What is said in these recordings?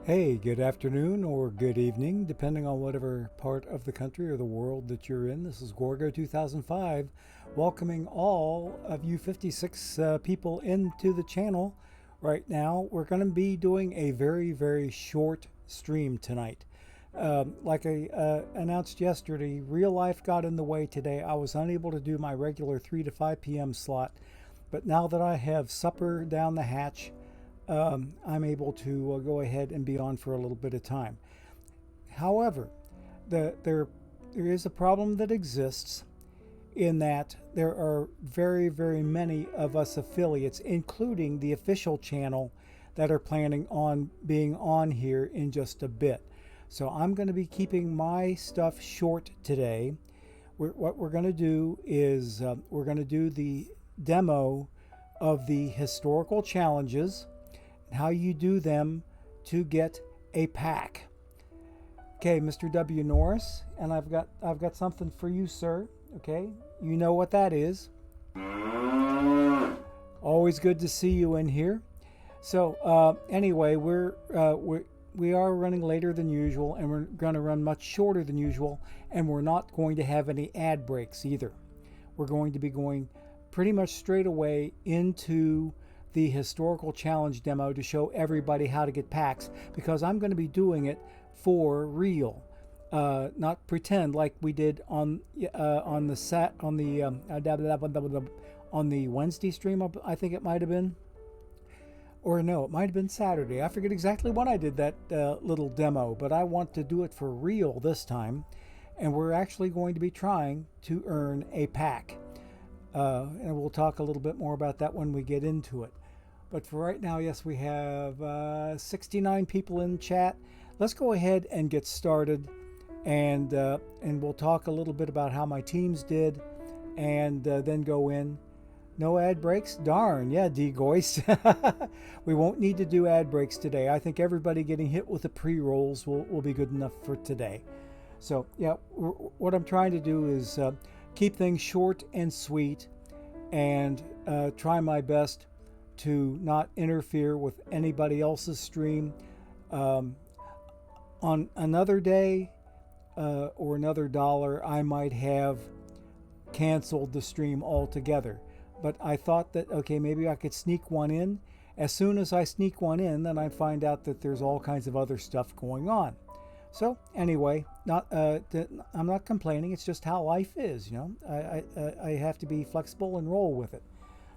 Hey, good afternoon or good evening, depending on whatever part of the country or the world that you're in. This is Gorgo 2005, welcoming all of you 56 people into the channel. Right now, we're going to be doing a very short stream tonight. Like I announced yesterday, real life got in the way today. I was unable to do my regular 3 to 5 p.m. slot, but now that I have supper down the hatch, I'm able to go ahead and be on for a little bit of time. However, there is a problem that exists in that there are very many of us affiliates, including the official channel, that are planning on being on here in just a bit. So I'm going to be keeping my stuff short today. What we're going to do is we're going to do the demo of the historical challenges, how you do them to get a pack. Okay, Mr. W. Norris, and I've got something for you, sir. Okay, you know what that is. Always good to see you in here. So anyway, we are running later than usual, and we're going to run much shorter than usual, and we're not going to have any ad breaks either. We're going to be going pretty much straight away into the historical challenge demo to show everybody how to get packs, because I'm going to be doing it for real, not pretend like we did on the Wednesday stream. I think it might have been, or no, it might have been Saturday. I forget exactly when I did that little demo, but I want to do it for real this time, and we're actually going to be trying to earn a pack. And we'll talk a little bit more about that when we get into it. But for right now, yes, we have 69 people in chat. Let's go ahead and get started, and we'll talk a little bit about how my teams did, and then go in. No ad breaks? Darn, yeah, D-Goist. We won't need to do ad breaks today. I think everybody getting hit with the pre-rolls will be good enough for today. So, yeah, what I'm trying to do is keep things short and sweet, and try my best to not interfere with anybody else's stream. On another day or another dollar, I might have canceled the stream altogether. But I thought that, okay, maybe I could sneak one in. As soon as I sneak one in, then I find out that there's all kinds of other stuff going on. So anyway, I'm not complaining. It's just how life is, you know. I have to be flexible and roll with it.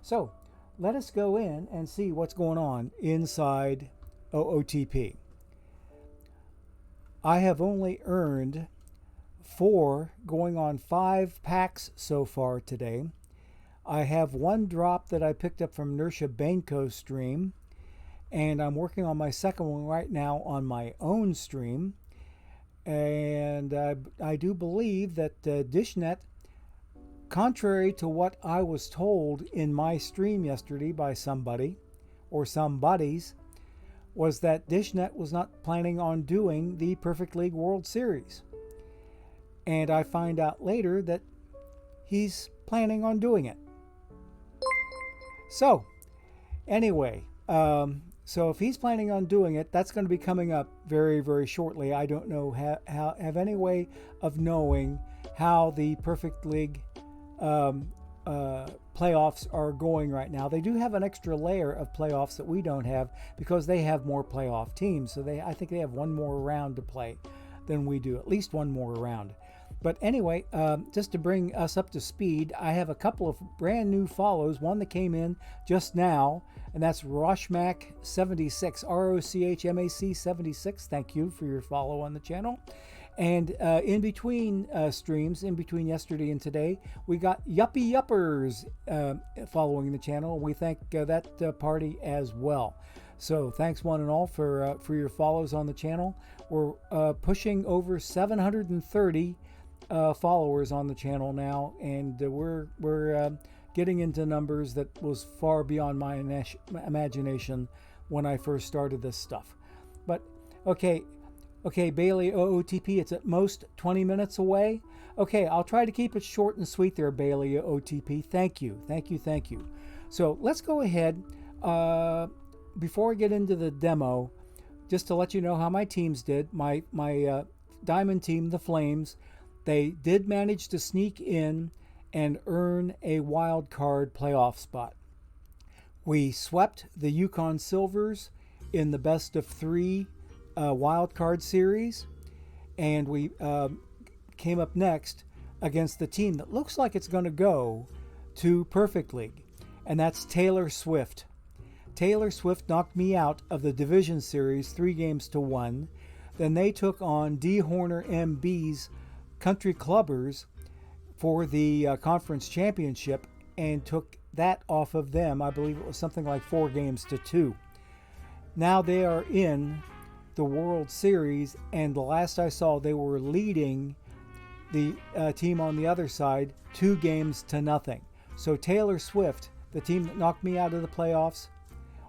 So let us go in and see what's going on inside OOTP. I have only earned 4, going on 5 packs so far today. I have 1 drop that I picked up from Nersha Bainko's stream, and I'm working on my second one right now on my own stream. And I do believe that DishNet, contrary to what I was told in my stream yesterday by somebody or somebodies, was that DishNet was not planning on doing the Perfect League World Series. And I find out later that he's planning on doing it. So, anyway, so if he's planning on doing it, that's going to be coming up very shortly. I don't know have any way of knowing how the Perfect League playoffs are going right now. They do have an extra layer of playoffs that we don't have, because they have more playoff teams. So I think they have one more round to play than we do, at least one more round. But anyway, just to bring us up to speed, I have a couple of brand new follows. One that came in just now, and that's Rochmac76, ROCHMAC76. Thank you for your follow on the channel. And in between streams, in between yesterday and today, we got Yuppie Yuppers following the channel. We thank that party as well. So thanks one and all for your follows on the channel. We're pushing over 730 followers on the channel now, and we're getting into numbers that was far beyond my imagination when I first started this stuff. But okay, Bailey OOTP, it's at most 20 minutes away. Okay, I'll try to keep it short and sweet there, Bailey OOTP. Thank you. So let's go ahead, before I get into the demo, just to let you know how my teams did, my Diamond team, the Flames, they did manage to sneak in and earn a wild card playoff spot. We swept the Yukon Silvers in the best of 3 wild card series, and we came up next against the team that looks like it's going to go to Perfect League, and that's Taylor Swift. Taylor Swift knocked me out of the division series 3-1. Then they took on D. Horner MB's Country Clubbers for the conference championship and took that off of them. I believe it was something like 4-2. Now they are in the World Series, and the last I saw, they were leading the team on the other side 2-0. So Taylor Swift, the team that knocked me out of the playoffs.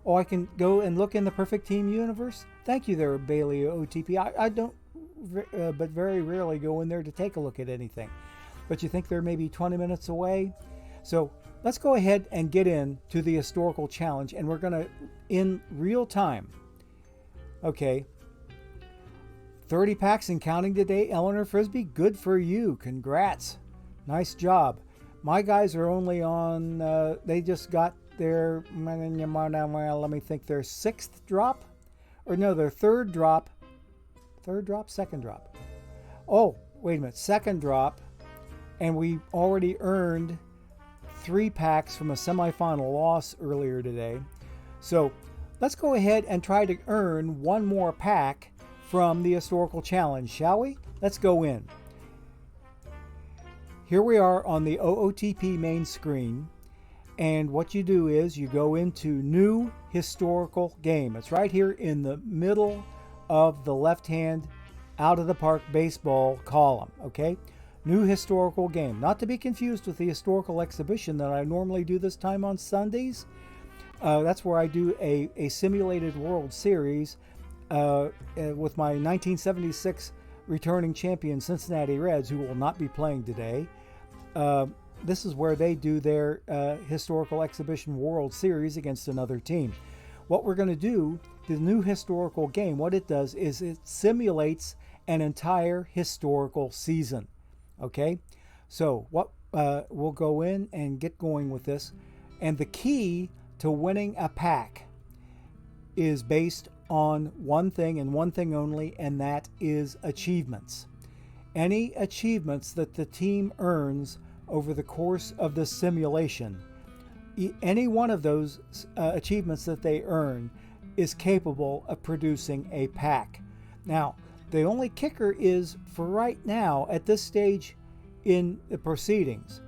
Oh, I can go and look in the Perfect Team universe? Thank you there, Bailey OTP. I don't, but very rarely go in there to take a look at anything. But you think they're maybe 20 minutes away? So let's go ahead and get into the historical challenge, and we're going to, in real time. Okay. 30 packs and counting today, Eleanor Frisbee. Good for you. Congrats. Nice job. My guys are only on, they just got their, let me think, their 6th drop? Or no, their 3rd drop. 3rd drop? 2nd drop. Oh, wait a minute. 2nd drop. And we already earned 3 packs from a semifinal loss earlier today. So let's go ahead and try to earn 1 more pack from the historical challenge, shall we? Let's go in. Here we are on the OOTP main screen, and what you do is you go into New Historical Game. It's right here in the middle of the left-hand out of the park baseball column, okay? New Historical Game. Not to be confused with the historical exhibition that I normally do this time on Sundays. That's where I do a simulated World Series with my 1976 returning champion Cincinnati Reds, who will not be playing today. This is where they do their historical exhibition World Series against another team. What we're going to do, the New Historical Game, what it does is it simulates an entire historical season. Okay, so what we'll go in and get going with this, and the key to winning a pack is based on one thing and one thing only, and that is achievements. Any achievements that the team earns over the course of the simulation, any one of those achievements that they earn is capable of producing a pack. Now, the only kicker is, for right now, at this stage in the proceedings,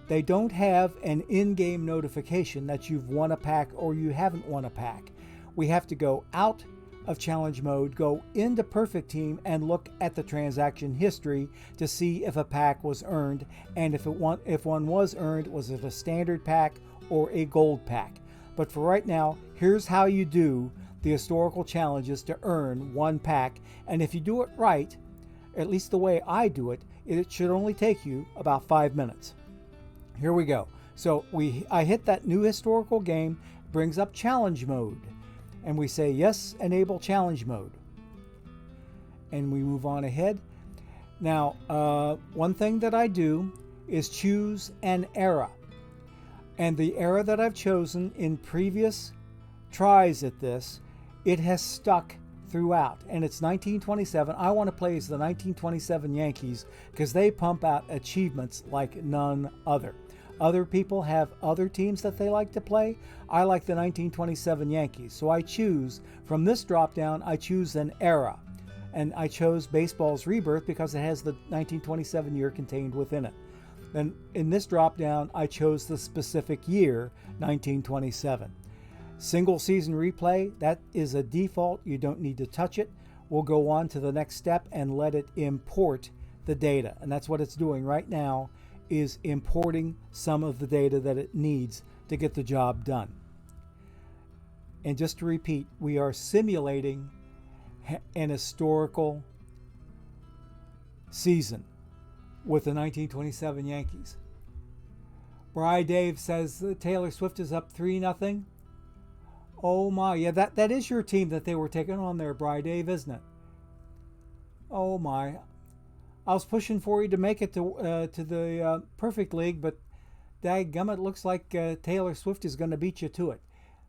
they don't have an in-game notification that you've won a pack or you haven't won a pack. We have to go out of challenge mode, go into Perfect Team, and look at the transaction history to see if a pack was earned, and if one was earned, was it a standard pack or a gold pack. But for right now, here's how you do the historical challenges to earn 1 pack, and if you do it right, at least the way I do it, it should only take you about 5 minutes. Here we go. So I hit that New Historical Game, brings up challenge mode, and we say yes, enable challenge mode, and we move on ahead. Now, one thing that I do is choose an era, and the era that I've chosen in previous tries at this, it has stuck throughout, and it's 1927. I want to play as the 1927 Yankees because they pump out achievements like none other. Other people have other teams that they like to play. I like the 1927 Yankees, so I choose from this drop down, I choose an era, and I chose baseball's rebirth because it has the 1927 year contained within it. Then in this drop down, I chose the specific year, 1927. Single season replay, that is a default. You don't need to touch it. We'll go on to the next step and let it import the data, and that's what it's doing right now, is importing some of the data that it needs to get the job done. And just to repeat, we are simulating an historical season with the 1927 Yankees. Bri Dave says that Taylor Swift is up 3-0. Oh my, yeah, that is your team that they were taking on there, Bri Dave, isn't it? Oh my, I was pushing for you to make it to the perfect league, but dadgummit, it looks like Taylor Swift is going to beat you to it.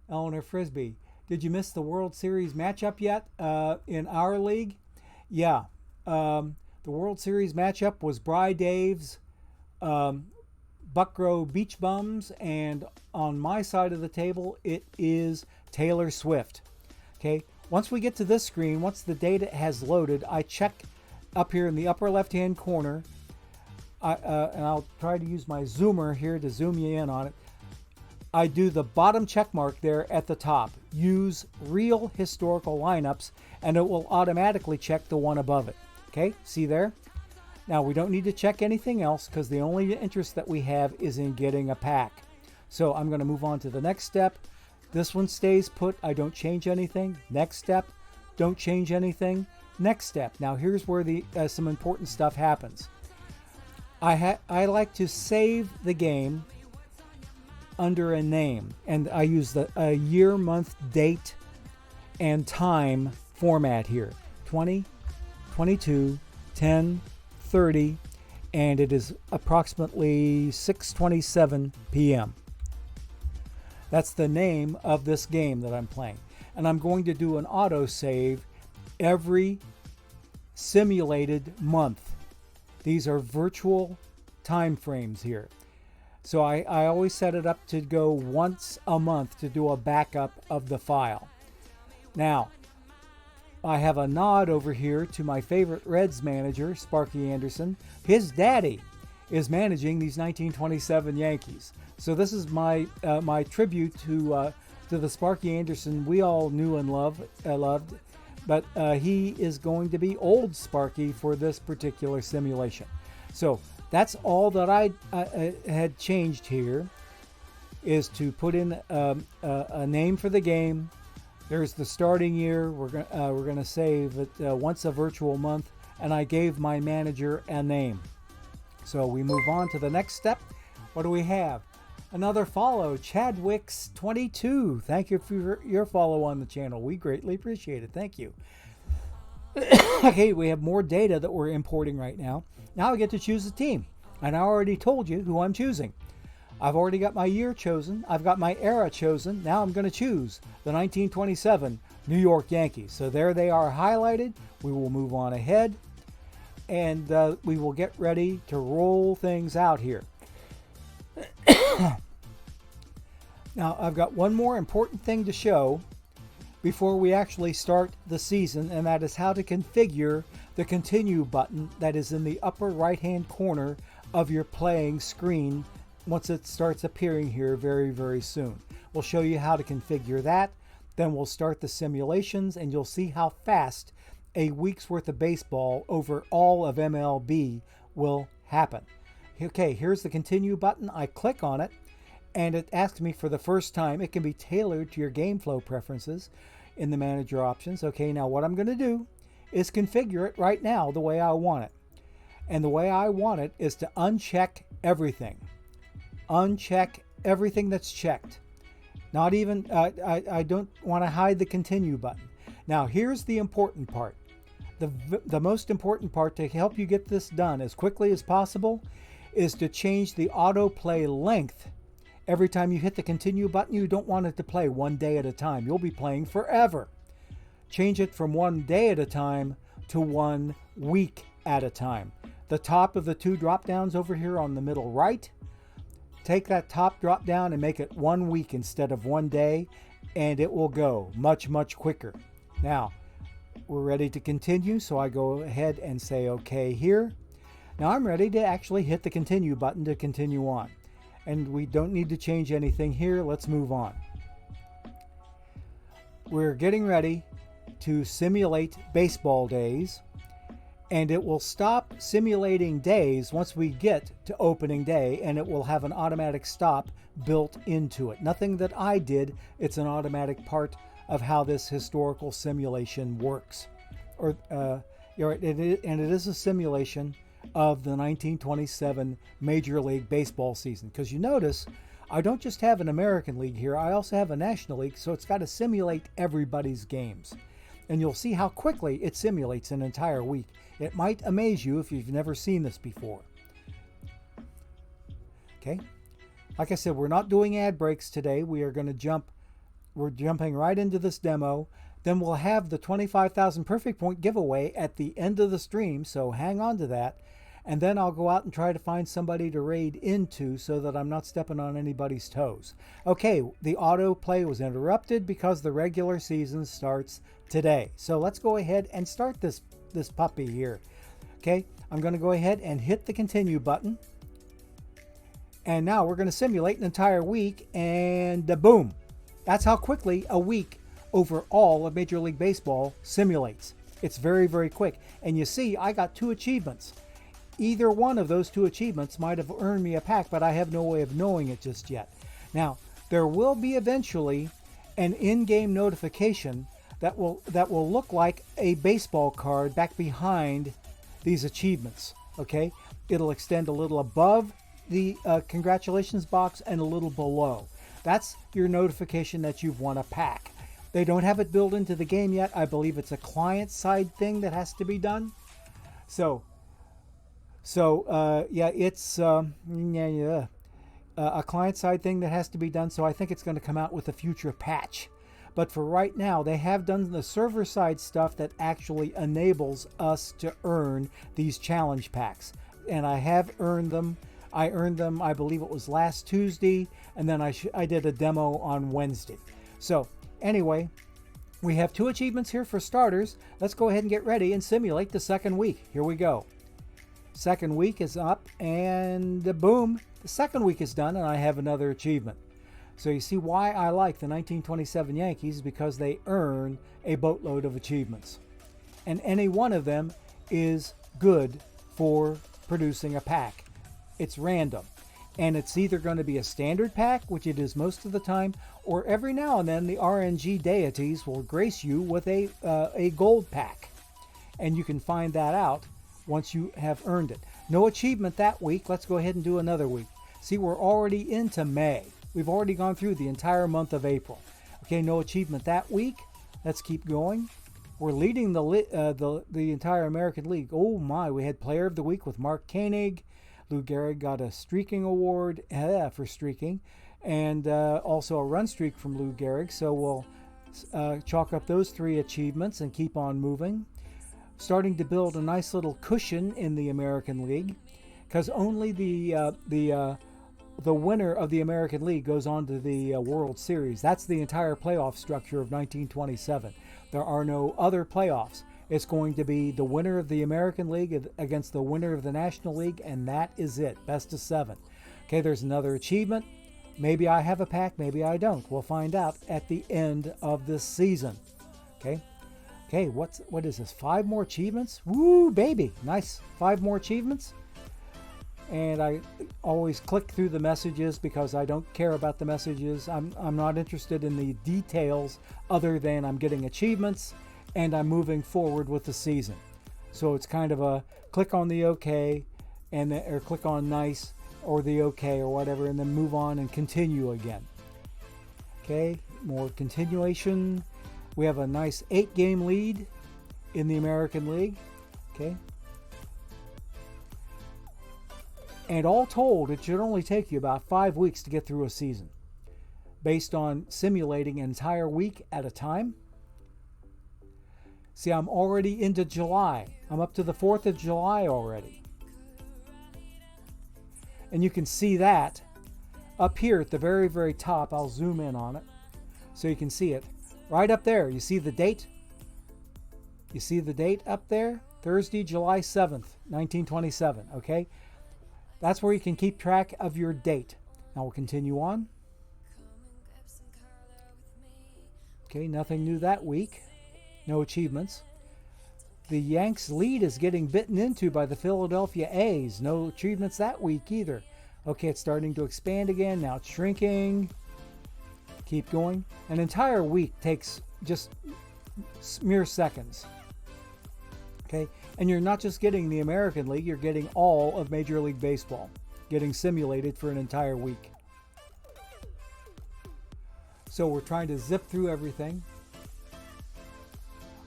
Eleanor Frisbee, did you miss the World Series matchup yet in our league? Yeah, the World Series matchup was Bri Dave's Buckrow Beach Bums, and on my side of the table, it is Taylor Swift. Okay, once we get to this screen, once the data has loaded, I check up here in the upper left-hand corner, and I'll try to use my zoomer here to zoom you in on it. I do the bottom check mark there at the top. Use real historical lineups, and it will automatically check the one above it. Okay, see there? Now, we don't need to check anything else because the only interest that we have is in getting a pack. So I'm going to move on to the next step. This one stays put. I don't change anything. Next step, don't change anything. Next step. Now, here's where some important stuff happens. I like to save the game under a name, and I use a year, month, date, and time format here. 20, 22, 10, 30, and it is approximately 6:27 p.m. That's the name of this game that I'm playing. And I'm going to do an auto save every simulated month. These are virtual time frames here. So I always set it up to go once a month to do a backup of the file. Now, I have a nod over here to my favorite Reds manager, Sparky Anderson. His daddy is managing these 1927 Yankees. So this is my my tribute to the Sparky Anderson we all knew and loved. But he is going to be old Sparky for this particular simulation. So that's all that I had changed here, is to put in a name for the game. There's the starting year. We're gonna save it once a virtual month, and I gave my manager a name. So we move on to the next step. What do we have? Another follow, Chadwicks22. Thank you for your follow on the channel. We greatly appreciate it. Thank you. Okay, we have more data that we're importing right now. Now I get to choose a team, and I already told you who I'm choosing. I've already got my year chosen. I've got my era chosen. Now I'm going to choose the 1927 New York Yankees. So there they are highlighted. We will move on ahead, and we will get ready to roll things out here. Now, I've got one more important thing to show before we actually start the season, and that is how to configure the continue button that is in the upper right-hand corner of your playing screen once it starts appearing here very, very soon. We'll show you how to configure that. Then we'll start the simulations, and you'll see how fast a week's worth of baseball over all of MLB will happen. Okay, here's the continue button. I click on it, and it asks me for the first time. It can be tailored to your game flow preferences in the manager options. Okay, now what I'm going to do is configure it right now the way I want it. And the way I want it is to uncheck everything. Uncheck everything that's checked. Not even, I don't want to hide the continue button. Now, here's the important part. The most important part to help you get this done as quickly as possible is to change the autoplay length. Every time you hit the continue button, you don't want it to play 1 day at a time. You'll be playing forever. Change it from 1 day at a time to 1 week at a time. The top of the two drop downs over here on the middle right, take that top drop down and make it 1 week instead of 1 day, and it will go much, much quicker. Now, we're ready to continue, so I go ahead and say OK here. Now I'm ready to actually hit the continue button to continue on. And we don't need to change anything here. Let's move on. We're getting ready to simulate baseball days, and it will stop simulating days once we get to opening day, and it will have an automatic stop built into it. Nothing that I did. It's an automatic part of how this historical simulation works. And it is a simulation of the 1927 Major League Baseball season. Because you notice I don't just have an American League here, I also have a National League, so it's got to simulate everybody's games. And you'll see how quickly it simulates an entire week. It might amaze you if you've never seen this before. Okay, like I said, we're not doing ad breaks today. We're jumping right into this demo. Then we'll have the 25,000 perfect point giveaway at the end of the stream, so hang on to that. And then I'll go out and try to find somebody to raid into so that I'm not stepping on anybody's toes. Okay, the autoplay was interrupted because the regular season starts today. So let's go ahead and start this puppy here. Okay, I'm going to go ahead and hit the continue button. And now we're going to simulate an entire week, and boom. That's how quickly a week over all of Major League Baseball simulates. It's very, very quick. And you see, I got 2 achievements. Either one of those 2 achievements might have earned me a pack, but I have no way of knowing it just yet. Now, there will be eventually an in-game notification that will look like a baseball card back behind these achievements. Okay, it'll extend a little above the congratulations box and a little below. That's your notification that you've won a pack. They don't have it built into the game yet. I believe it's a client-side thing that has to be done. So yeah, it's a client-side thing that has to be done. So I think it's going to come out with a future patch. But for right now, they have done the server-side stuff that actually enables us to earn these challenge packs. And I have earned them. I earned them, I believe it was last Tuesday, and then I did a demo on Wednesday. So anyway, we have 2 achievements here for starters. Let's go ahead and get ready and simulate the second week. Here we go. Second week is up, and boom, the second week is done, and I have another achievement. So you see why I like the 1927 Yankees, because they earn a boatload of achievements. And any one of them is good for producing a pack. It's random, and it's either going to be a standard pack, which it is most of the time, or every now and then the RNG deities will grace you with a gold pack, and you can find that out once you have earned it. No achievement that week. Let's go ahead and do another week. See, we're already into May. We've already gone through the entire month of April. Okay, no achievement that week. Let's keep going. We're leading the entire American League. Oh my, we had Player of the Week with Mark Koenig. Lou Gehrig got a streaking award for streaking, and also a run streak from Lou Gehrig. So we'll chalk up those 3 achievements and keep on moving. Starting to build a nice little cushion in the American League, because only the winner of the American League goes on to the World Series. That's the entire playoff structure of 1927. There are no other playoffs. It's going to be the winner of the American League against the winner of the National League, and that is it. Best of 7. Okay, there's another achievement. Maybe I have a pack, maybe I don't. We'll find out at the end of this season. Okay, what is this? 5 more achievements? Woo, baby! Nice. 5 more achievements. And I always click through the messages because I don't care about the messages. I'm not interested in the details other than I'm getting achievements and I'm moving forward with the season. So it's kind of a click on the OK or click on nice or the OK or whatever, and then move on and continue again. Okay, more continuation. We have a nice 8-game lead in the American League. Okay. And all told, it should only take you about 5 weeks to get through a season, based on simulating an entire week at a time. See, I'm already into July. I'm up to the 4th of July already. And you can see that up here at the very, very top. I'll zoom in on it so you can see it. Right up there, you see the date? You see the date up there? Thursday, July 7th, 1927, okay? That's where you can keep track of your date. Now we'll continue on. Okay, nothing new that week. No achievements. The Yanks lead is getting bitten into by the Philadelphia A's. No achievements that week either. Okay, it's starting to expand again. Now it's shrinking. Keep going. An entire week takes just mere seconds. Okay, and you're not just getting the American League, you're getting all of Major League Baseball, getting simulated for an entire week. So we're trying to zip through everything.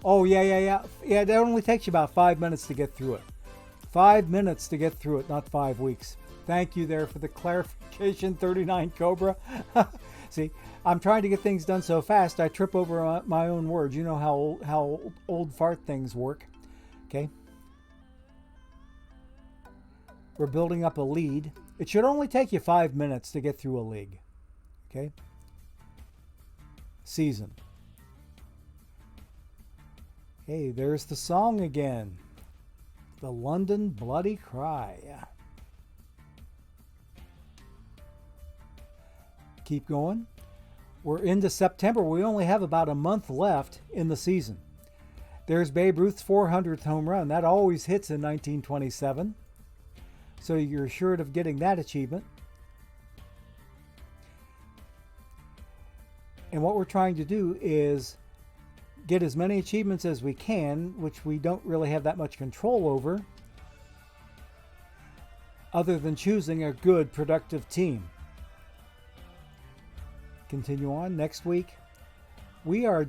Oh, yeah. Yeah, that only takes you about 5 minutes to get through it. 5 minutes to get through it, not 5 weeks. Thank you there for the clarification, 39 Cobra. See, I'm trying to get things done so fast, I trip over my own words. You know how old fart things work. Okay. We're building up a lead. It should only take you 5 minutes to get through a league. Okay. Season. Hey, there's the song again. The London Bloody Cry. Keep going. We're into September. We only have about a month left in the season. There's Babe Ruth's 400th home run. That always hits in 1927. So you're assured of getting that achievement. And what we're trying to do is get as many achievements as we can, which we don't really have that much control over, other than choosing a good, productive team. Continue on. Next week, we are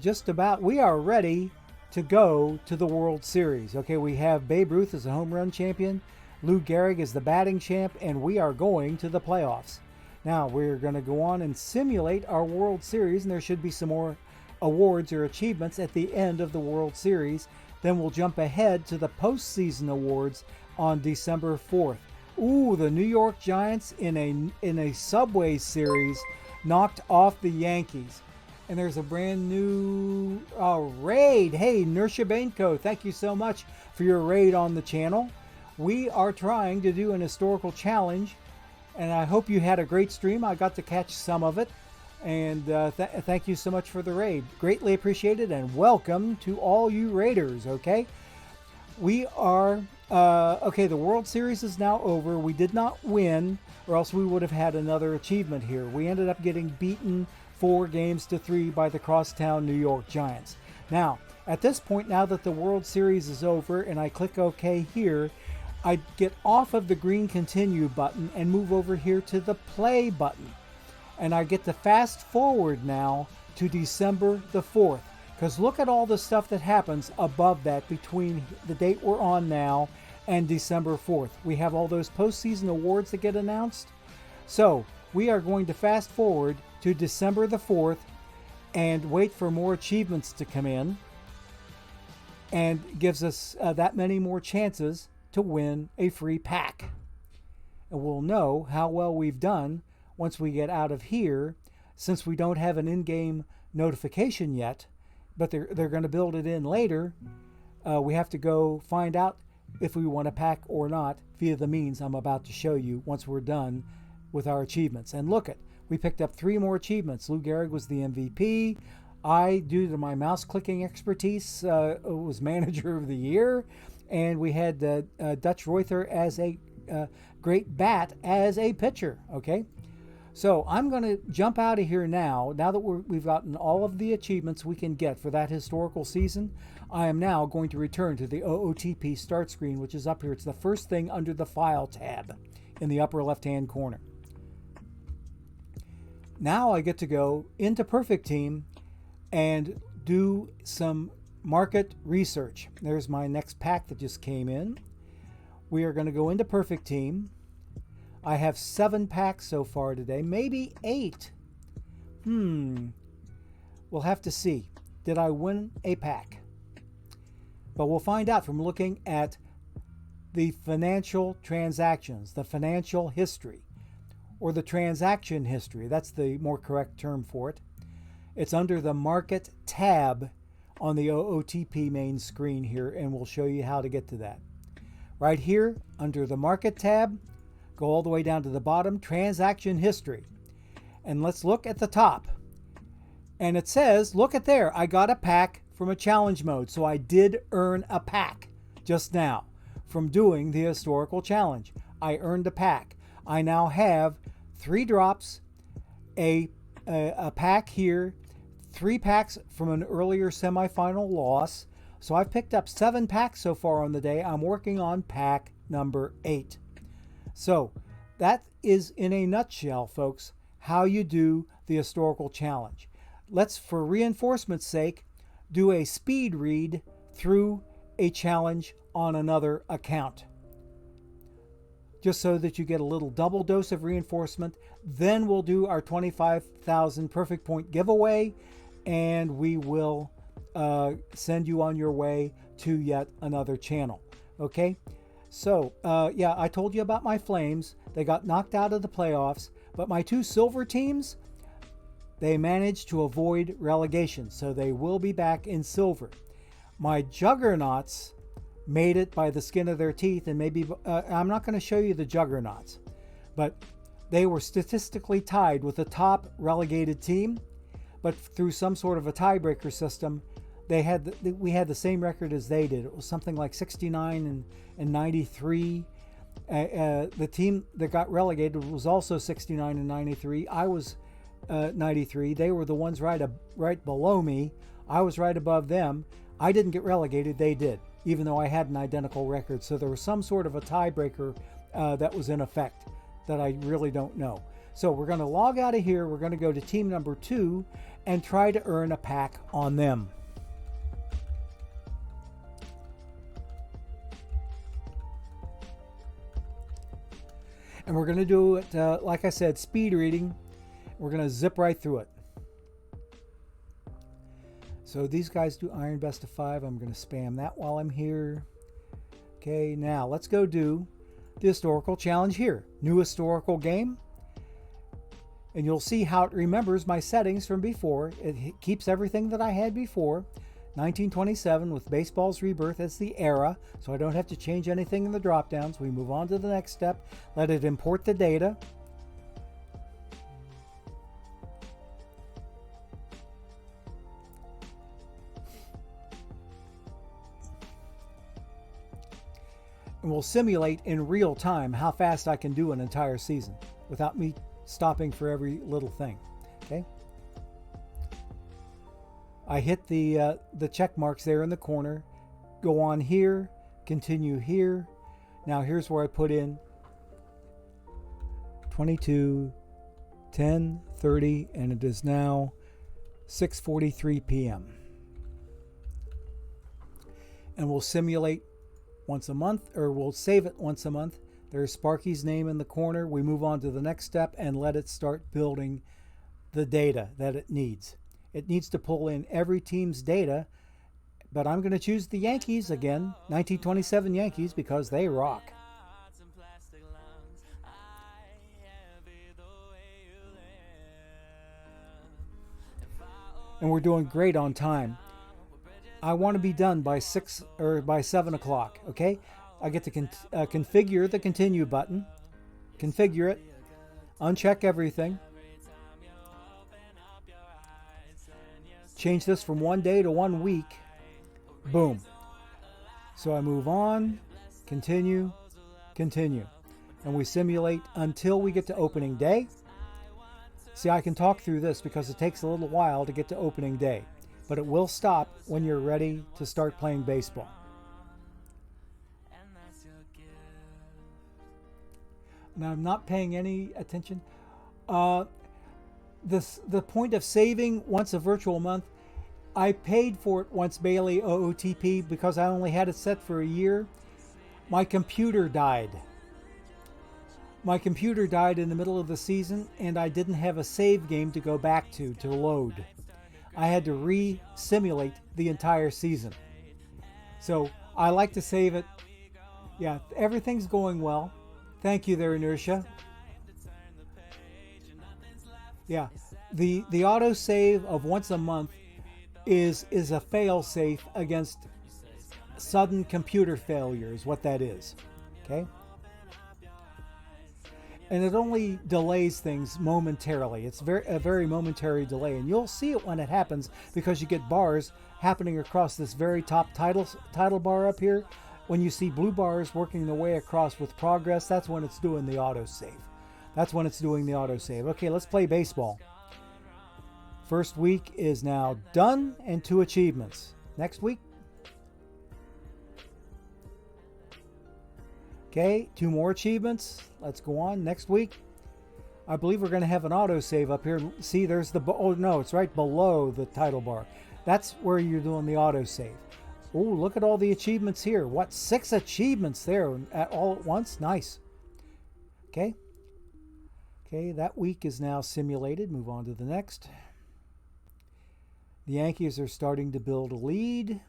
ready to go to the World Series. Okay, we have Babe Ruth as a home run champion, Lou Gehrig as the batting champ, and we are going to the playoffs. Now, we're going to go on and simulate our World Series, and there should be some more awards or achievements at the end of the World Series. Then we'll jump ahead to the postseason awards on December 4th. Ooh, the New York Giants in a Subway Series knocked off the Yankees. And there's a brand new raid. Hey, Nersha Bainko, thank you so much for your raid on the channel. We are trying to do an historical challenge, and I hope you had a great stream. I got to catch some of it. And thank you so much for the raid. Greatly appreciated, and welcome to all you raiders, okay? We are, okay, the World Series is now over. We did not win, or else we would have had another achievement here. We ended up getting beaten 4-3 by the crosstown New York Giants. Now, at this point, now that the World Series is over and I click OK here, I get off of the green continue button and move over here to the play button. And I get to fast forward now to December the 4th. Because look at all the stuff that happens above that between the date we're on now and December 4th. We have all those postseason awards that get announced. So we are going to fast forward to December the 4th and wait for more achievements to come in. And gives us that many more chances to win a free pack. And we'll know how well we've done once we get out of here, since we don't have an in-game notification yet, but they're going to build it in later. We have to go find out if we want a pack or not via the means I'm about to show you once we're done with our achievements. And look we picked up 3 more achievements. Lou Gehrig was the MVP. I, due to my mouse clicking expertise, was Manager of the Year. And we had Dutch Reuther as a great bat as a pitcher, okay? So I'm going to jump out of here now that we've gotten all of the achievements we can get for that historical season. I am now going to return to the OOTP start screen, which is up here. It's the first thing under the File tab in the upper left-hand corner. Now I get to go into Perfect Team and do some market research. There's my next pack that just came in. We are going to go into Perfect Team. I have 7 packs so far today, maybe 8. We'll have to see. Did I win a pack? But we'll find out from looking at the financial transactions, the financial history, or the transaction history. That's the more correct term for it. It's under the Market tab on the OOTP main screen here, and we'll show you how to get to that. Right here, under the Market tab, go all the way down to the bottom, Transaction History. And let's look at the top. And it says, look at there, I got a pack from a challenge mode. So I did earn a pack just now from doing the historical challenge. I earned a pack. I now have 3 drops, a pack here, 3 packs from an earlier semifinal loss. So I've picked up 7 packs so far on the day. I'm working on pack number 8. So that is, in a nutshell, folks, how you do the historical challenge. let's, for reinforcement's sake, do a speed read through a challenge on another account, just so that you get a little double dose of reinforcement. Then we'll do our 25,000 perfect point giveaway, and we will send you on your way to yet another channel. Okay, so yeah, I told you about my Flames. They got knocked out of the playoffs, but my two silver teams, they managed to avoid relegation, so they will be back in silver. My Juggernauts made it by the skin of their teeth, and maybe I'm not going to show you the Juggernauts, but they were statistically tied with the top relegated team, but through some sort of a tiebreaker system, we had the same record as they did. It was something like 69 and 93. The team that got relegated was also 69 and 93. I was 93. They were the ones right below me. I was right above them. I didn't get relegated. They did, even though I had an identical record. So there was some sort of a tiebreaker that was in effect that I really don't know. So we're going to log out of here. We're going to go to team number 2 and try to earn a pack on them. And we're going to do it, like I said, speed reading. We're going to zip right through it. So these guys do Iron Best of 5. I'm going to spam that while I'm here. Okay, now let's go do the historical challenge here. New historical game. And you'll see how it remembers my settings from before. It keeps everything that I had before. 1927 with baseball's rebirth as the era, so I don't have to change anything in the drop downs. We move on to the next step. Let it import the data. And we'll simulate in real time how fast I can do an entire season without me stopping for every little thing. Okay. I hit the check marks there in the corner. Go on here, continue here. Now here's where I put in 22, 10, 30, and it is now 6:43 p.m. And we'll simulate once a month, or we'll save it once a month. There's Sparky's name in the corner. We move on to the next step and let it start building the data that it needs. It needs to pull in every team's data, but I'm going to choose the Yankees again, 1927 Yankees, because they rock. And we're doing great on time. I want to be done by 6 or by 7 o'clock, okay? I get to configure the continue button, configure it, uncheck everything, change this from 1 day to 1 week, boom. So I move on, continue, continue, and we simulate until we get to opening day. See, I can talk through this because it takes a little while to get to opening day, but it will stop when you're ready to start playing baseball. Now, I'm not paying any attention. The point of saving once a virtual month, I paid for it once Bailey OOTP because I only had it set for a year. My computer died. My computer died in the middle of the season, and I didn't have a save game to go back to load. I had to re-simulate the entire season. So I like to save it. Yeah, everything's going well. Thank you there, Inertia. Yeah, the auto save of once a month is a fail safe against sudden computer failure is what that is. Okay? And it only delays things momentarily. It's a very momentary delay, and you'll see it when it happens because you get bars happening across this very top title bar up here. When you see blue bars working their way across with progress, that's when it's doing the autosave. That's when it's doing the autosave. Okay, let's play baseball. First week is now done, and 2 achievements. Next week. Okay, 2 more achievements. Let's go on. Next week. I believe we're going to have an autosave up here. See, there's the, oh no, it's right below the title bar. That's where you're doing the autosave. Oh, look at all the achievements here. What, 6 achievements there all at once? Nice. Okay. Okay, that week is now simulated. Move on to the next. The Yankees are starting to build a lead.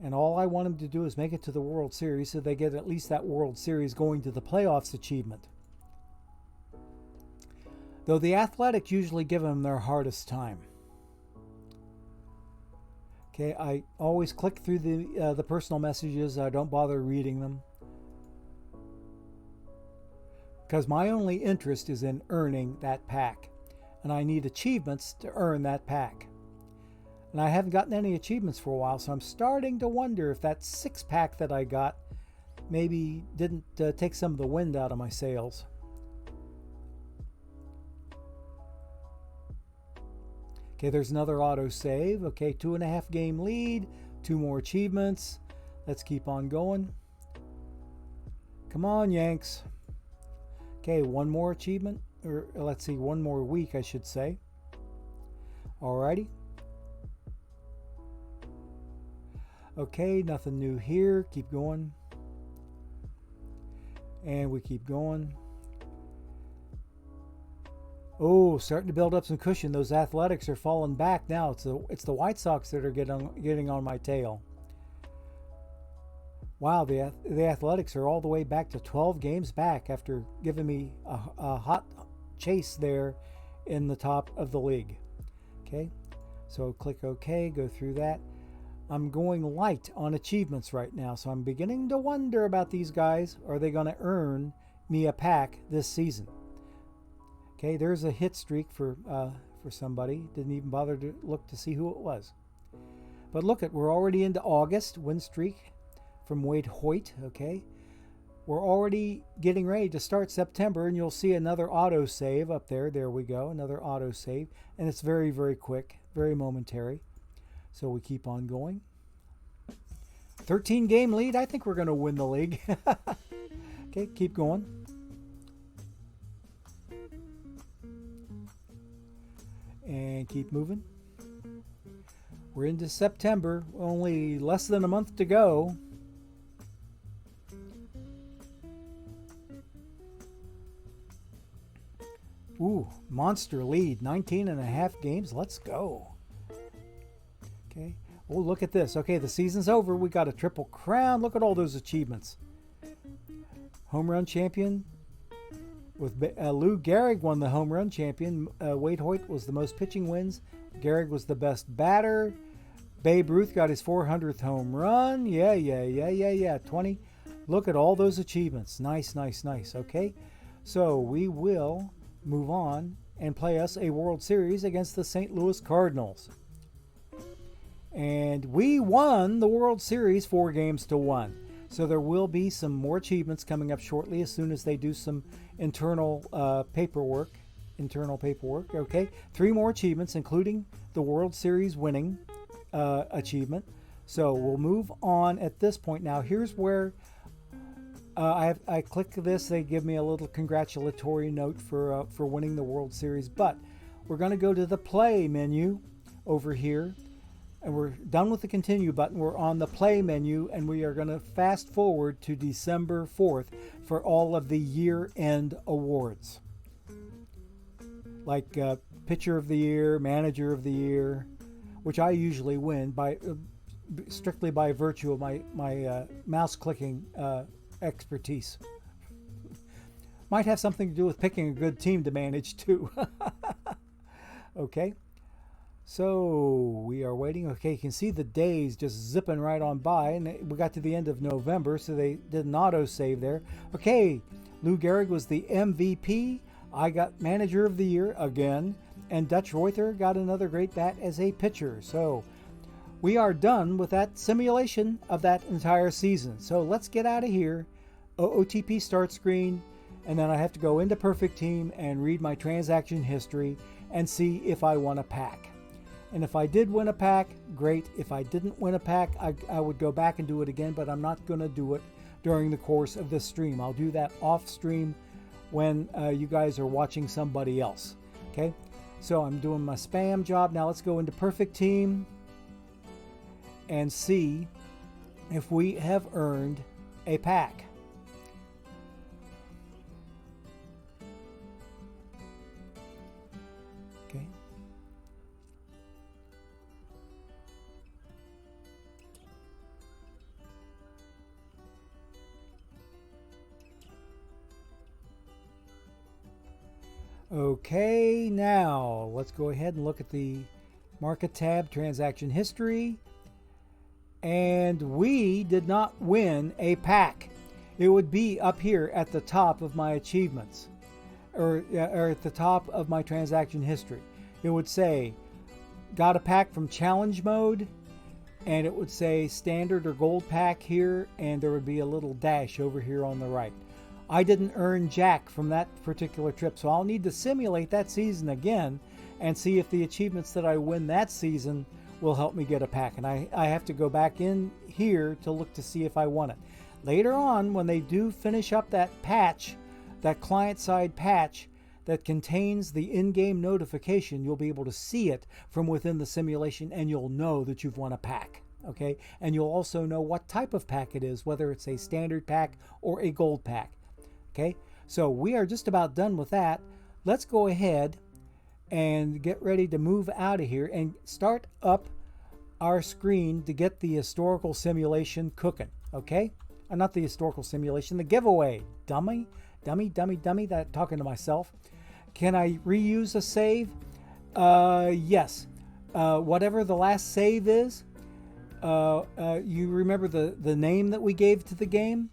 And all I want them to do is make it to the World Series so they get at least that World Series going to the playoffs achievement. Though the Athletics usually give them their hardest time. Okay, I always click through the personal messages. I don't bother reading them. Because my only interest is in earning that pack. And I need achievements to earn that pack. And I haven't gotten any achievements for a while, so I'm starting to wonder if that 6-pack that I got maybe didn't take some of the wind out of my sails. Okay, there's another autosave. Okay, 2.5 game lead, 2 more achievements. Let's keep on going. Come on, Yanks. Okay, 1 more achievement, or let's see, 1 more week, I should say. Alrighty. Okay, nothing new here. Keep going. And we keep going. Oh, starting to build up some cushion. Those Athletics are falling back now. It's the White Sox that are getting on my tail. Wow, the Athletics are all the way back to 12 games back after giving me a hot chase there in the top of the league. Okay, so click OK, go through that. I'm going light on achievements right now, so I'm beginning to wonder about these guys. Are they going to earn me a pack this season? Okay, there's a hit streak for somebody. Didn't even bother to look to see who it was. But look at, we're already into August, win streak from Wade Hoyt, okay? We're already getting ready to start September, and you'll see another auto save up there. There we go, another auto save. And it's very, very quick, very momentary. So we keep on going. 13 game lead. I think we're going to win the league. Okay, keep going. And keep moving. We're into September. Only less than a month to go. Ooh, monster lead. 19.5 games. Let's go. Okay. Oh, look at this. Okay, the season's over. We got a triple crown. Look at all those achievements. Home run champion with Lou Gehrig won the home run champion. Wade Hoyt was the most pitching wins. Gehrig was the best batter. Babe Ruth got his 400th home run. Yeah. 20. Look at all those achievements. Nice. Okay, so we will move on and play us a World Series against the St. Louis Cardinals. And we won the World Series 4-1. So there will be some more achievements coming up shortly as soon as they do some internal paperwork. Okay, 3 more achievements, including the World Series winning achievement. So we'll move on at this point. Now here's where I click this. They give me a little congratulatory note for winning the World Series. But we're going to go to the play menu over here. And we're done with the continue button. We're on the play menu, and we are going to fast forward to December 4th for all of the year-end awards. Like Pitcher of the Year, Manager of the Year, which I usually win by strictly by virtue of my mouse clicking expertise. Might have something to do with picking a good team to manage too. Okay. So we are waiting. Okay, you can see the days just zipping right on by, and we got to the end of November, so they did an auto save there. Okay, Lou Gehrig was the MVP. I got Manager of the Year again, and Dutch Reuter got another great bat as a pitcher. So we are done with that simulation of that entire season. So let's get out of here. OOTP start screen, and then I have to go into Perfect Team and read my transaction history and see if I won a pack. And if I did win a pack, great. If I didn't win a pack, I would go back and do it again, but I'm not going to do it during the course of this stream. I'll do that off stream when you guys are watching somebody else. Okay, so I'm doing my spam job. Now let's go into Perfect Team and see if we have earned a pack. Okay. Okay, now let's go ahead and look at the market tab, transaction history. And we did not win a pack. It would be up here at the top of my achievements, or at the top of my transaction history. It would say, got a pack from challenge mode, and it would say standard or gold pack here, and there would be a little dash over here on the right. I didn't earn jack from that particular trip, so I'll need to simulate that season again and see if the achievements that I win that season will help me get a pack. And I have to go back in here to look to see if I won it. Later on, when they do finish up that patch, that client-side patch that contains the in-game notification, you'll be able to see it from within the simulation, and you'll know that you've won a pack. Okay, and you'll also know what type of pack it is, whether it's a standard pack or a gold pack. Okay, so we are just about done with that. Let's go ahead and get ready to move out of here and start up our screen to get the historical simulation cooking. Okay, not the historical simulation, the giveaway. Dummy, that talking to myself. Can I reuse a save? Yes. Whatever the last save is, you remember the name that we gave to the game?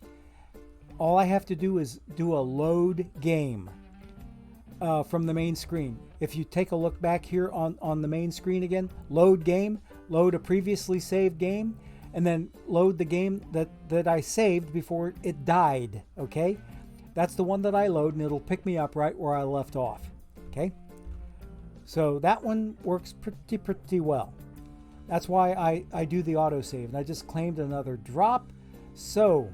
All I have to do is do a load game from the main screen. If you take a look back here on the main screen again, load game, load a previously saved game, and then load the game that I saved before it died. Okay, that's the one that I load, and it'll pick me up right where I left off. Okay, so that one works pretty well. That's why I do the autosave, and I just claimed another drop, so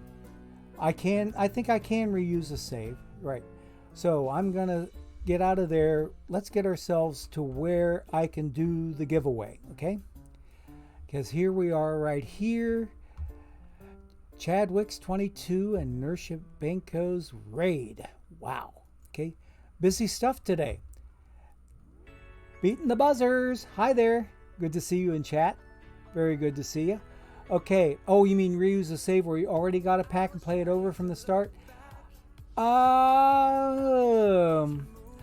I think I can reuse a save. Right, so I'm gonna get out of there. Let's get ourselves to where I can do the giveaway. Okay, because here we are right here. Chadwick's 22 and Nersha Benko's raid. Wow. Okay, busy stuff today. Beating the buzzers. Hi there. Good to see you in chat. Very good to see you. Okay. Oh, you mean reuse a save where you already got a pack and play it over from the start?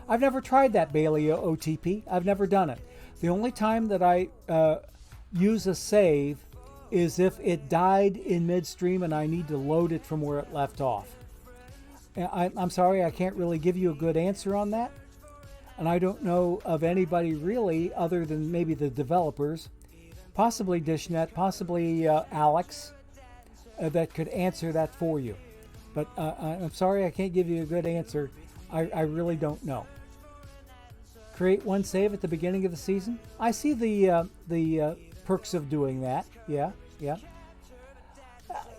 I've never tried that, Bailey OTP. I've never done it. The only time that I use a save is if it died in midstream and I need to load it from where it left off. I'm sorry, I can't really give you a good answer on that. And I don't know of anybody really other than maybe the developers, possibly Dishnet, possibly Alex, that could answer that for you. But I'm sorry, I can't give you a good answer. I really don't know. Create one save at the beginning of the season. I see the perks of doing that. Yeah.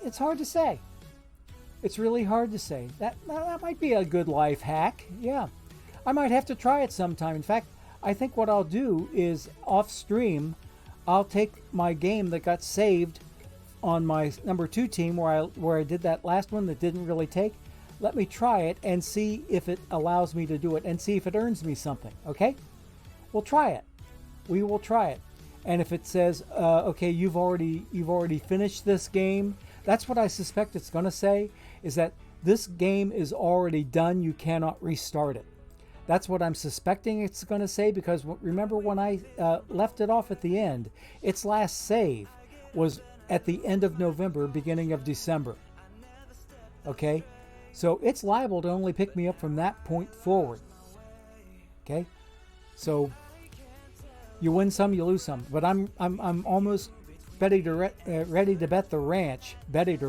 It's hard to say. It's really hard to say. That might be a good life hack. Yeah. I might have to try it sometime. In fact, I think what I'll do is off stream, I'll take my game that got saved on my number 2 team where I did that last one that didn't really take. Let me try it and see if it allows me to do it and see if it earns me something. Okay? We'll try it. We will try it. And if it says, okay, you've already finished this game, that's what I suspect it's going to say, is that this game is already done. You cannot restart it. That's what I'm suspecting it's going to say, because remember when I left it off at the end, its last save was at the end of November, beginning of December. Okay? So it's liable to only pick me up from that point forward. Okay? So you win some, you lose some. But I'm almost ready to bet the ranch. Ready to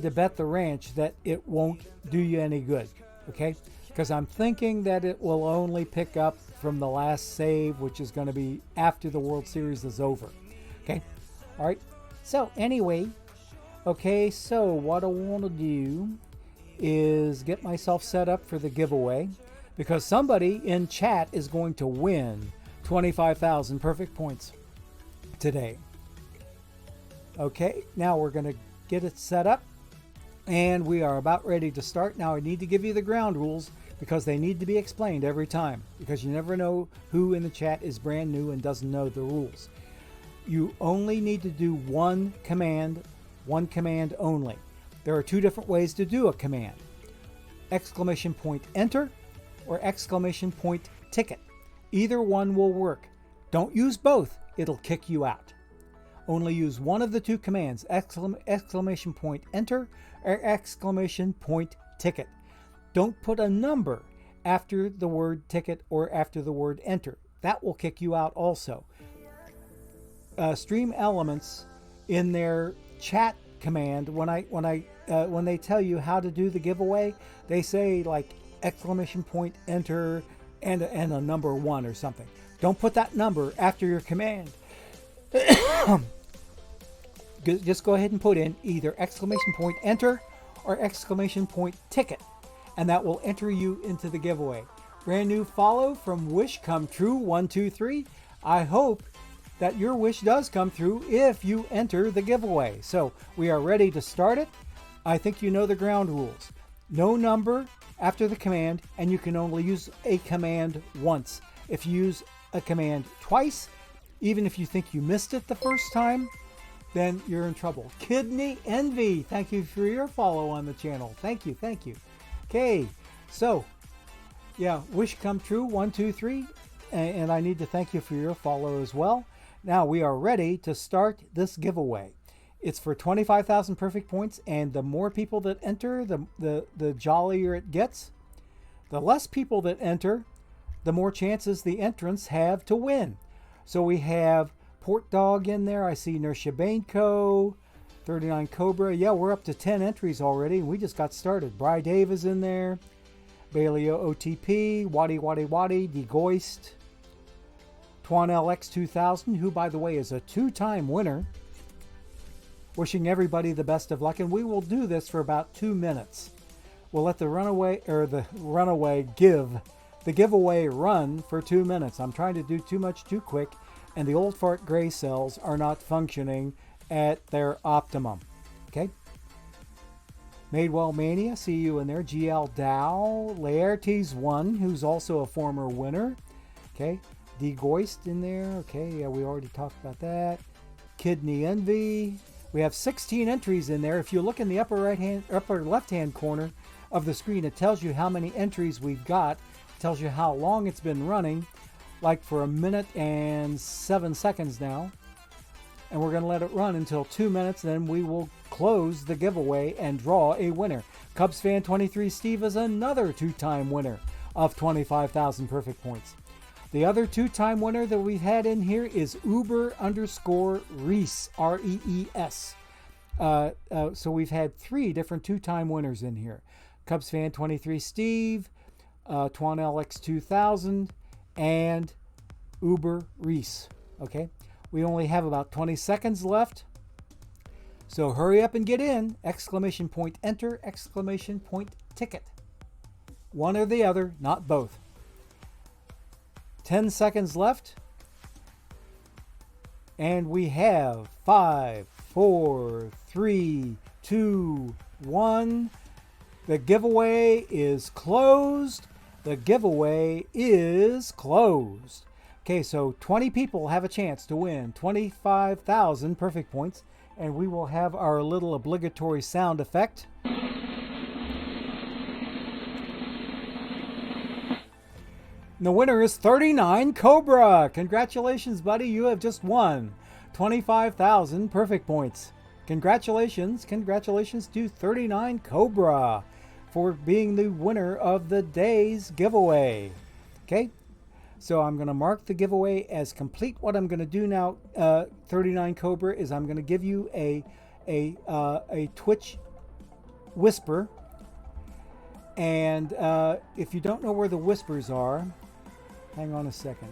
bet the ranch that it won't do you any good. Okay? Because I'm thinking that it will only pick up from the last save, which is going to be after the World Series is over. Okay? All right. So anyway, okay, so what I want to do is get myself set up for the giveaway, because somebody in chat is going to win 25,000 perfect points today. Okay, now we're going to get it set up, and we are about ready to start. Now I need to give you the ground rules, because they need to be explained every time, because you never know who in the chat is brand new and doesn't know the rules. You only need to do one command only. There are two different ways to do a command: exclamation point enter or exclamation point ticket. Either one will work. Don't use both, it'll kick you out. Only use one of the two commands, exclamation point enter or exclamation point ticket. Don't put a number after the word ticket or after the word enter. That will kick you out also. Stream Elements in their chat command, when they tell you how to do the giveaway, they say like exclamation point enter and a number 1 or something. Don't put that number after your command. Just go ahead and put in either exclamation point enter or exclamation point ticket, and that will enter you into the giveaway. Brand new follow from Wish Come True 123. I hope that your wish does come through if you enter the giveaway. So we are ready to start it. I think you know the ground rules. No number after the command, and you can only use a command once. If you use a command twice, even if you think you missed it the first time, then you're in trouble. Kidney Envy, thank you for your follow on the channel. Thank you. Okay, so yeah, Wish Come True 123, and I need to thank you for your follow as well. Now we are ready to start this giveaway. It's for 25,000 perfect points, and the more people that enter, the jollier it gets. The less people that enter, the more chances the entrants have to win. So we have Port Dog in there. I see Nershabanko, 39 Cobra. Yeah, we're up to 10 entries already, and we just got started. Bry Dave is in there. Bailey OTP, Waddy, DeGoist, Twan LX 2000, who by the way is a 2-time winner. Wishing everybody the best of luck, and we will do this for about 2 minutes. We'll let the giveaway run for 2 minutes. I'm trying to do too much too quick, and the old fart gray cells are not functioning at their optimum. Okay. Madewell Mania, see you in there. GL Dow, Laertes 1, who's also a former winner. Okay. DeGoist in there. Okay, yeah, we already talked about that. Kidney Envy. We have 16 entries in there. If you look in the upper left-hand corner of the screen, it tells you how many entries we've got. It tells you how long it's been running, like for 1 minute and 7 seconds now. And we're going to let it run until 2 minutes, then we will close the giveaway and draw a winner. Cubs fan 23 Steve is another 2-time winner of 25,000 perfect points. The other 2-time winner that we've had in here is Uber_Reese, R-E-E-S. So we've had 3 different 2-time winners in here. Cubs fan 23 Steve, Twan LX 2000, and Uber_Reese. Okay, we only have about 20 seconds left, so hurry up and get in. Exclamation point enter, exclamation point ticket. One or the other, not both. 10 seconds left, and we have 5, 4, 3, 2, 1. The giveaway is closed. The giveaway is closed. Okay, so 20 people have a chance to win 25,000 perfect points, and we will have our little obligatory sound effect. And the winner is 39 Cobra. Congratulations, buddy. You have just won 25,000 perfect points. Congratulations. Congratulations to 39 Cobra for being the winner of the day's giveaway. Okay, so I'm going to mark the giveaway as complete. What I'm going to do now, 39 Cobra, is I'm going to give you a Twitch whisper. And if you don't know where the whispers are, hang on a second.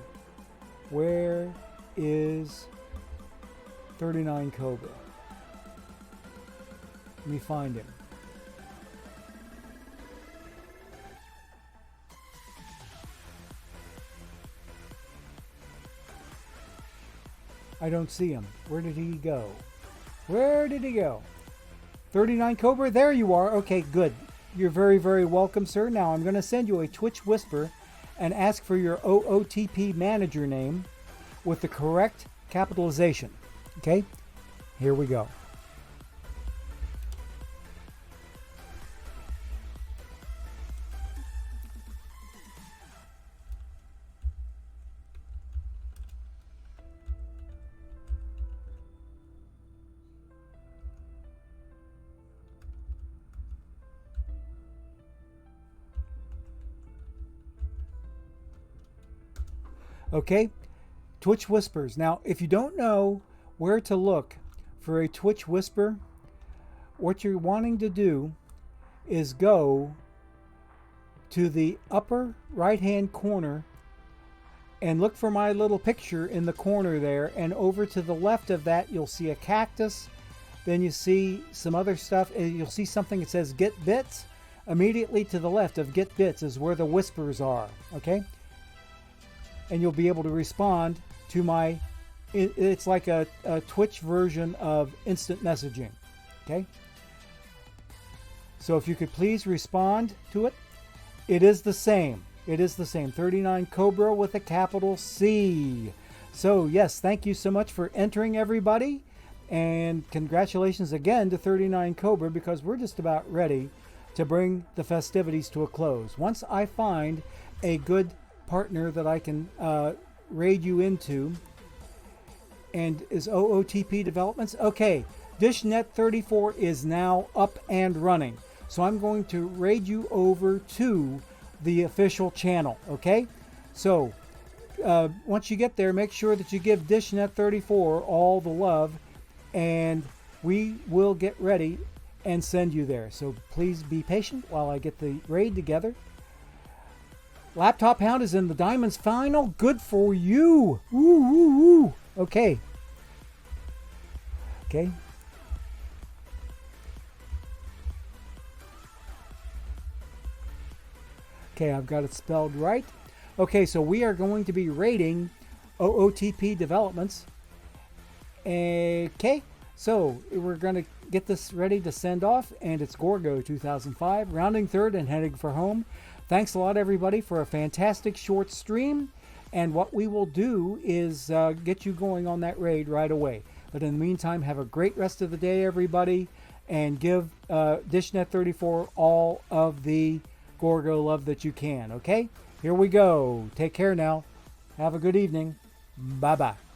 Where is 39 Cobra? Let me find him. I don't see him. Where did he go? Where did he go? 39 Cobra, there you are. Okay, good. You're very, very welcome, sir. Now I'm going to send you a Twitch Whisper and ask for your OOTP manager name with the correct capitalization. Okay, here we go. Okay, Twitch Whispers. Now, if you don't know where to look for a Twitch Whisper, what you're wanting to do is go to the upper right-hand corner and look for my little picture in the corner there, and over to the left of that you'll see a cactus. Then you see some other stuff, and you'll see something that says Get Bits. Immediately to the left of Get Bits is where the whispers are, okay? And you'll be able to respond to my, it's like a Twitch version of instant messaging, okay? So if you could please respond to it. It is the same. It is the same. 39 Cobra with a capital C. So yes, thank you so much for entering, everybody. And congratulations again to 39 Cobra, because we're just about ready to bring the festivities to a close. Once I find a good partner that I can raid you into, and is OOTP Developments. Okay, DishNet34 is now up and running. So I'm going to raid you over to the official channel, okay? So once you get there, make sure that you give DishNet34 all the love, and we will get ready and send you there. So please be patient while I get the raid together. Laptop Hound is in the Diamonds final. Good for you. Woo, woo, woo. Okay. Okay. Okay, I've got it spelled right. Okay, so we are going to be rating OOTP Developments. Okay, so we're going to get this ready to send off, and it's Gorgo 2005, rounding third and heading for home. Thanks a lot, everybody, for a fantastic short stream. And what we will do is get you going on that raid right away. But in the meantime, have a great rest of the day, everybody. And give DishNet34 all of the Gorgo love that you can, okay? Here we go. Take care now. Have a good evening. Bye-bye.